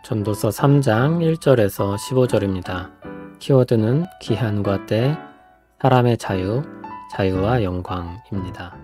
전도서 3장 1절에서 15절입니다. 키워드는 기한과 때, 사람의 자유, 자유와 영광입니다.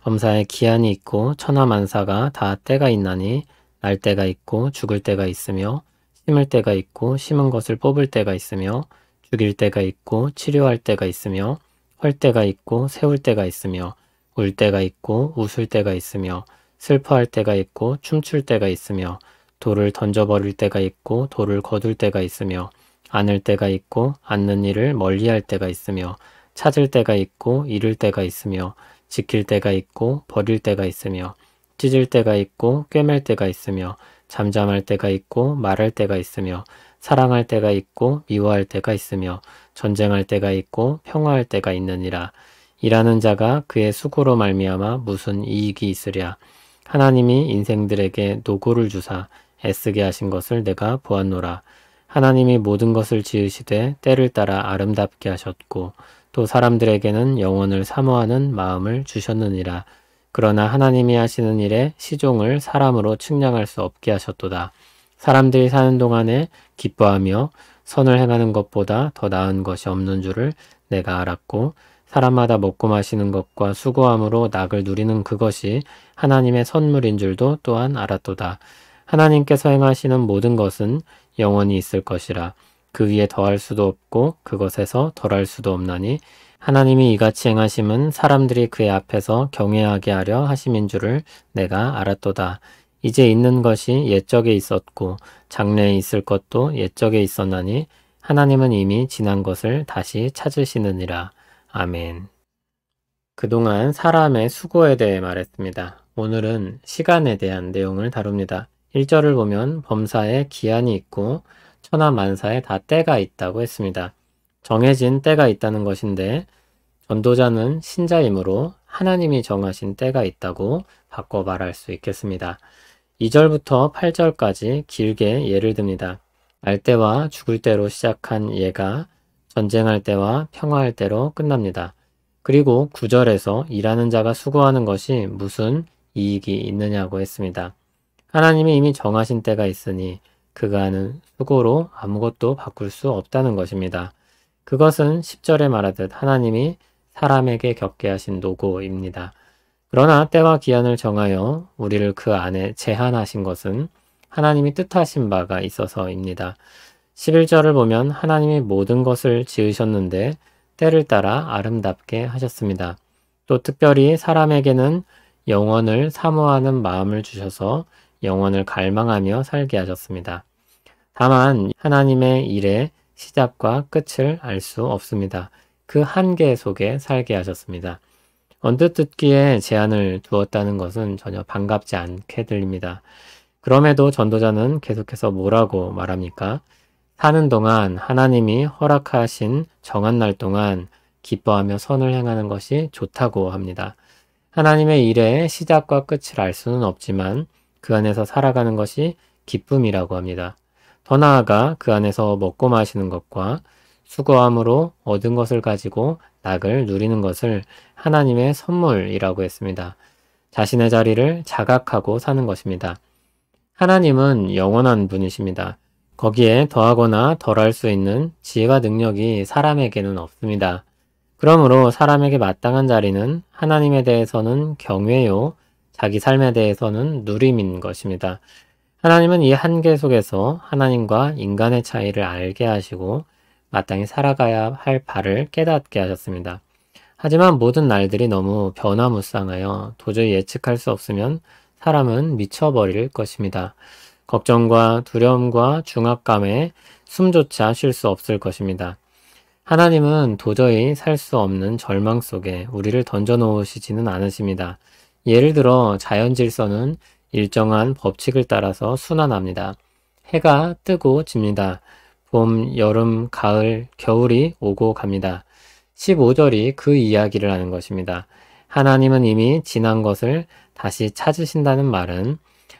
범사에 기한이 있고 천하만사가 다 때가 있나니 날 때가 있고 죽을 때가 있으며 심을 때가 있고 심은 것을 뽑을 때가 있으며 죽일 때가 있고 치료할 때가 있으며 헐 때가 있고 세울 때가 있으며 울 때가 있고 웃을 때가 있으며 슬퍼할 때가 있고 춤출 때가 있으며 돌을 던져버릴 때가 있고 돌을 거둘 때가 있으며 안을 때가 있고 앉는 일을 멀리할 때가 있으며 찾을 때가 있고 잃을 때가 있으며 지킬 때가 있고 버릴 때가 있으며 찢을 때가 있고 꿰맬 때가 있으며 잠잠할 때가 있고 말할 때가 있으며 사랑할 때가 있고 미워할 때가 있으며 전쟁할 때가 있고 평화할 때가 있느니라. 일하는 자가 그의 수고로 말미암아 무슨 이익이 있으랴. 하나님이 인생들에게 노고를 주사 애쓰게 하신 것을 내가 보았노라. 하나님이 모든 것을 지으시되 때를 따라 아름답게 하셨고 또 사람들에게는 영혼을 사모하는 마음을 주셨느니라. 그러나 하나님이 하시는 일에 시종을 사람으로 측량할 수 없게 하셨도다. 사람들이 사는 동안에 기뻐하며 선을 행하는 것보다 더 나은 것이 없는 줄을 내가 알았고 사람마다 먹고 마시는 것과 수고함으로 낙을 누리는 그것이 하나님의 선물인 줄도 또한 알았도다. 하나님께서 행하시는 모든 것은 영원히 있을 것이라. 그 위에 더할 수도 없고 그것에서 덜할 수도 없나니 하나님이 이같이 행하심은 사람들이 그의 앞에서 경외하게 하려 하심인 줄을 내가 알았도다. 이제 있는 것이 옛적에 있었고 장래에 있을 것도 옛적에 있었나니 하나님은 이미 지난 것을 다시 찾으시느니라. 아멘. 그동안 사람의 수고에 대해 말했습니다. 오늘은 시간에 대한 내용을 다룹니다. 1절을 보면 범사에 기한이 있고 천하만사에 다 때가 있다고 했습니다. 정해진 때가 있다는 것인데 전도자는 신자이므로 하나님이 정하신 때가 있다고 바꿔 말할 수 있겠습니다. 2절부터 8절까지 길게 예를 듭니다. 날 때와 죽을 때로 시작한 예가 전쟁할 때와 평화할 때로 끝납니다. 그리고 9절에서 일하는 자가 수고하는 것이 무슨 이익이 있느냐고 했습니다. 하나님이 이미 정하신 때가 있으니 그가 하는 수고로 아무것도 바꿀 수 없다는 것입니다. 그것은 10절에 말하듯 하나님이 사람에게 겪게 하신 노고입니다. 그러나 때와 기한을 정하여 우리를 그 안에 제한하신 것은 하나님이 뜻하신 바가 있어서입니다. 11절을 보면 하나님이 모든 것을 지으셨는데 때를 따라 아름답게 하셨습니다. 또 특별히 사람에게는 영원을 사모하는 마음을 주셔서 영원을 갈망하며 살게 하셨습니다. 다만 하나님의 일의 시작과 끝을 알 수 없습니다. 그 한계 속에 살게 하셨습니다. 언뜻 듣기에 제한을 두었다는 것은 전혀 반갑지 않게 들립니다. 그럼에도 전도자는 계속해서 뭐라고 말합니까? 사는 동안 하나님이 허락하신 정한 날 동안 기뻐하며 선을 행하는 것이 좋다고 합니다. 하나님의 일의 시작과 끝을 알 수는 없지만 그 안에서 살아가는 것이 기쁨이라고 합니다. 더 나아가 그 안에서 먹고 마시는 것과 수고함으로 얻은 것을 가지고 낙을 누리는 것을 하나님의 선물이라고 했습니다. 자신의 자리를 자각하고 사는 것입니다. 하나님은 영원한 분이십니다. 거기에 더하거나 덜할 수 있는 지혜와 능력이 사람에게는 없습니다. 그러므로 사람에게 마땅한 자리는 하나님에 대해서는 경외요, 자기 삶에 대해서는 누림인 것입니다. 하나님은 이 한계 속에서 하나님과 인간의 차이를 알게 하시고 마땅히 살아가야 할 바를 깨닫게 하셨습니다. 하지만 모든 날들이 너무 변화무쌍하여 도저히 예측할 수 없으면 사람은 미쳐버릴 것입니다. 걱정과 두려움과 중압감에 숨조차 쉴 수 없을 것입니다. 하나님은 도저히 살 수 없는 절망 속에 우리를 던져놓으시지는 않으십니다. 예를 들어 자연 질서는 일정한 법칙을 따라서 순환합니다. 해가 뜨고 집니다. 봄, 여름, 가을, 겨울이 오고 갑니다. 15절이 그 이야기를 하는 것입니다. 하나님은 이미 지난 것을 다시 찾으신다는 말은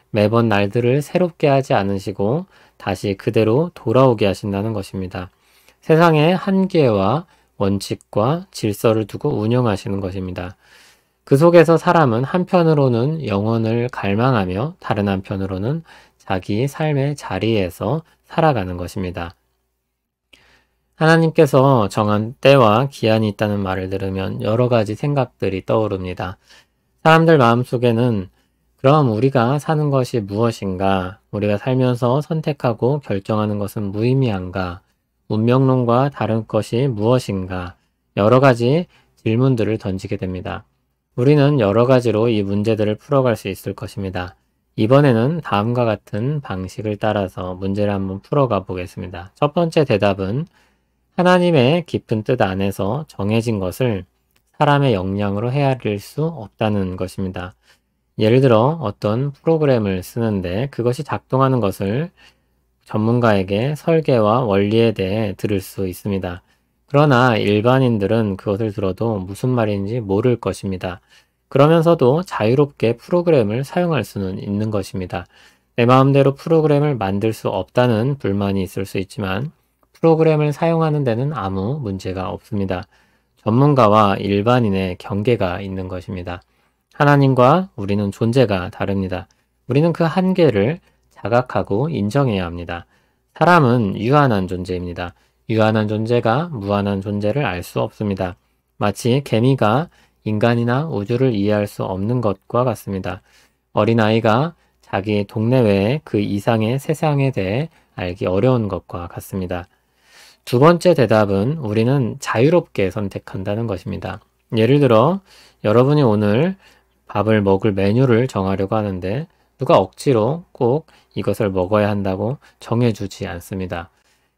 매번 날들을 새롭게 하지 않으시고 다시 그대로 돌아오게 하신다는 것입니다. 세상에 한계와 원칙과 질서를 두고 운영하시는 것입니다. 그 속에서 사람은 한편으로는 영혼을 갈망하며 다른 한편으로는 자기 삶의 자리에서 살아가는 것입니다. 하나님께서 정한 때와 기한이 있다는 말을 들으면 여러 가지 생각들이 떠오릅니다. 사람들 마음속에는 그럼 우리가 사는 것이 무엇인가? 우리가 살면서 선택하고 결정하는 것은 무의미한가? 운명론과 다른 것이 무엇인가? 여러 가지 질문들을 던지게 됩니다. 우리는 여러 가지로 이 문제들을 풀어갈 수 있을 것입니다. 이번에는 다음과 같은 방식을 따라서 문제를 한번 풀어가 보겠습니다. 첫 번째 대답은 하나님의 깊은 뜻 안에서 정해진 것을 사람의 역량으로 헤아릴 수 없다는 것입니다. 예를 들어 어떤 프로그램을 쓰는데 그것이 작동하는 것을 전문가에게 설계와 원리에 대해 들을 수 있습니다. 그러나 일반인들은 그것을 들어도 무슨 말인지 모를 것입니다. 그러면서도 자유롭게 프로그램을 사용할 수는 있는 것입니다. 내 마음대로 프로그램을 만들 수 없다는 불만이 있을 수 있지만 프로그램을 사용하는 데는 아무 문제가 없습니다. 전문가와 일반인의 경계가 있는 것입니다. 하나님과 우리는 존재가 다릅니다. 우리는 그 한계를 자각하고 인정해야 합니다. 사람은 유한한 존재입니다. 유한한 존재가 무한한 존재를 알 수 없습니다. 마치 개미가 인간이나 우주를 이해할 수 없는 것과 같습니다. 어린아이가 자기 동네 외에 그 이상의 세상에 대해 알기 어려운 것과 같습니다. 두 번째 대답은 우리는 자유롭게 선택한다는 것입니다. 예를 들어 여러분이 오늘 밥을 먹을 메뉴를 정하려고 하는데 누가 억지로 꼭 이것을 먹어야 한다고 정해주지 않습니다.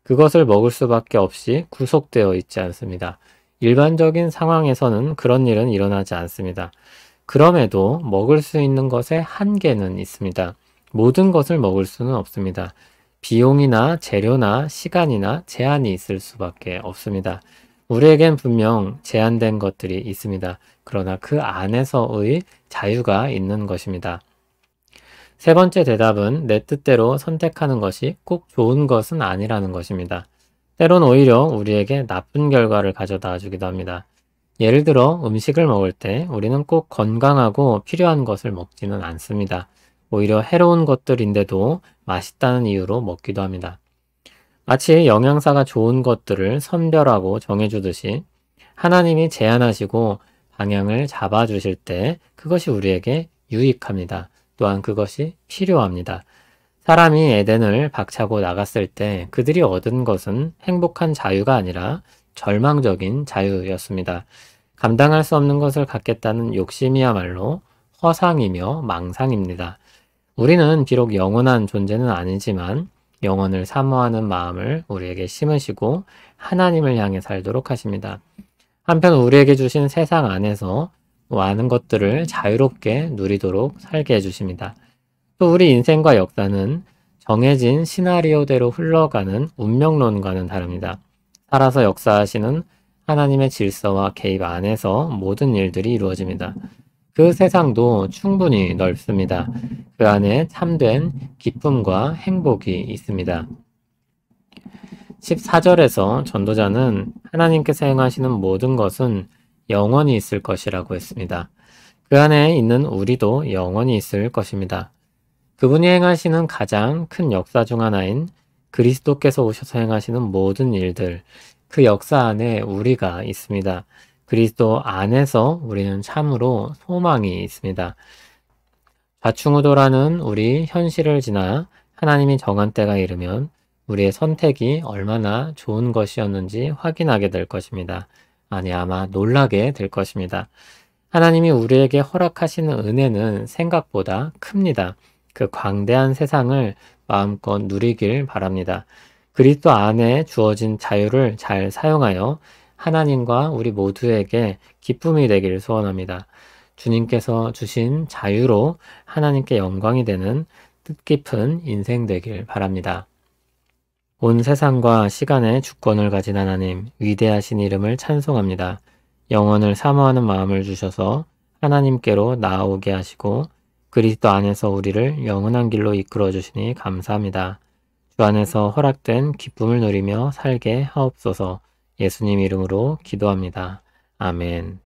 그것을 먹을 수밖에 없이 구속되어 있지 않습니다. 일반적인 상황에서는 그런 일은 일어나지 않습니다. 그럼에도 먹을 수 있는 것에 한계는 있습니다. 모든 것을 먹을 수는 없습니다. 비용이나 재료나 시간이나 제한이 있을 수밖에 없습니다. 우리에겐 분명 제한된 것들이 있습니다. 그러나 그 안에서의 자유가 있는 것입니다. 세 번째 대답은 내 뜻대로 선택하는 것이 꼭 좋은 것은 아니라는 것입니다. 때론 오히려 우리에게 나쁜 결과를 가져다 주기도 합니다. 예를 들어 음식을 먹을 때 우리는 꼭 건강하고 필요한 것을 먹지는 않습니다. 오히려 해로운 것들인데도 맛있다는 이유로 먹기도 합니다. 마치 영양사가 좋은 것들을 선별하고 정해주듯이 하나님이 제안하시고 방향을 잡아주실 때 그것이 우리에게 유익합니다. 또한 그것이 필요합니다. 사람이 에덴을 박차고 나갔을 때 그들이 얻은 것은 행복한 자유가 아니라 절망적인 자유였습니다. 감당할 수 없는 것을 갖겠다는 욕심이야말로 허상이며 망상입니다. 우리는 비록 영원한 존재는 아니지만 영혼을 사모하는 마음을 우리에게 심으시고 하나님을 향해 살도록 하십니다. 한편 우리에게 주신 세상 안에서 많은 것들을 자유롭게 누리도록 살게 해주십니다. 또 우리 인생과 역사는 정해진 시나리오대로 흘러가는 운명론과는 다릅니다. 살아서 역사하시는 하나님의 질서와 개입 안에서 모든 일들이 이루어집니다. 그 세상도 충분히 넓습니다. 그 안에 참된 기쁨과 행복이 있습니다. 14절에서 전도자는 하나님께서 행하시는 모든 것은 영원히 있을 것이라고 했습니다. 그 안에 있는 우리도 영원히 있을 것입니다. 그분이 행하시는 가장 큰 역사 중 하나인 그리스도께서 오셔서 행하시는 모든 일들, 그 역사 안에 우리가 있습니다. 그리스도 안에서 우리는 참으로 소망이 있습니다. 좌충우돌하는 우리 현실을 지나 하나님이 정한 때가 이르면 우리의 선택이 얼마나 좋은 것이었는지 확인하게 될 것입니다. 아니, 아마 놀라게 될 것입니다. 하나님이 우리에게 허락하시는 은혜는 생각보다 큽니다. 그 광대한 세상을 마음껏 누리길 바랍니다. 그리스도 안에 주어진 자유를 잘 사용하여 하나님과 우리 모두에게 기쁨이 되기를 소원합니다. 주님께서 주신 자유로 하나님께 영광이 되는 뜻깊은 인생 되길 바랍니다. 온 세상과 시간의 주권을 가진 하나님, 위대하신 이름을 찬송합니다. 영혼을 사모하는 마음을 주셔서 하나님께로 나아오게 하시고 그리스도 안에서 우리를 영원한 길로 이끌어 주시니 감사합니다. 주 안에서 허락된 기쁨을 누리며 살게 하옵소서. 예수님 이름으로 기도합니다. 아멘.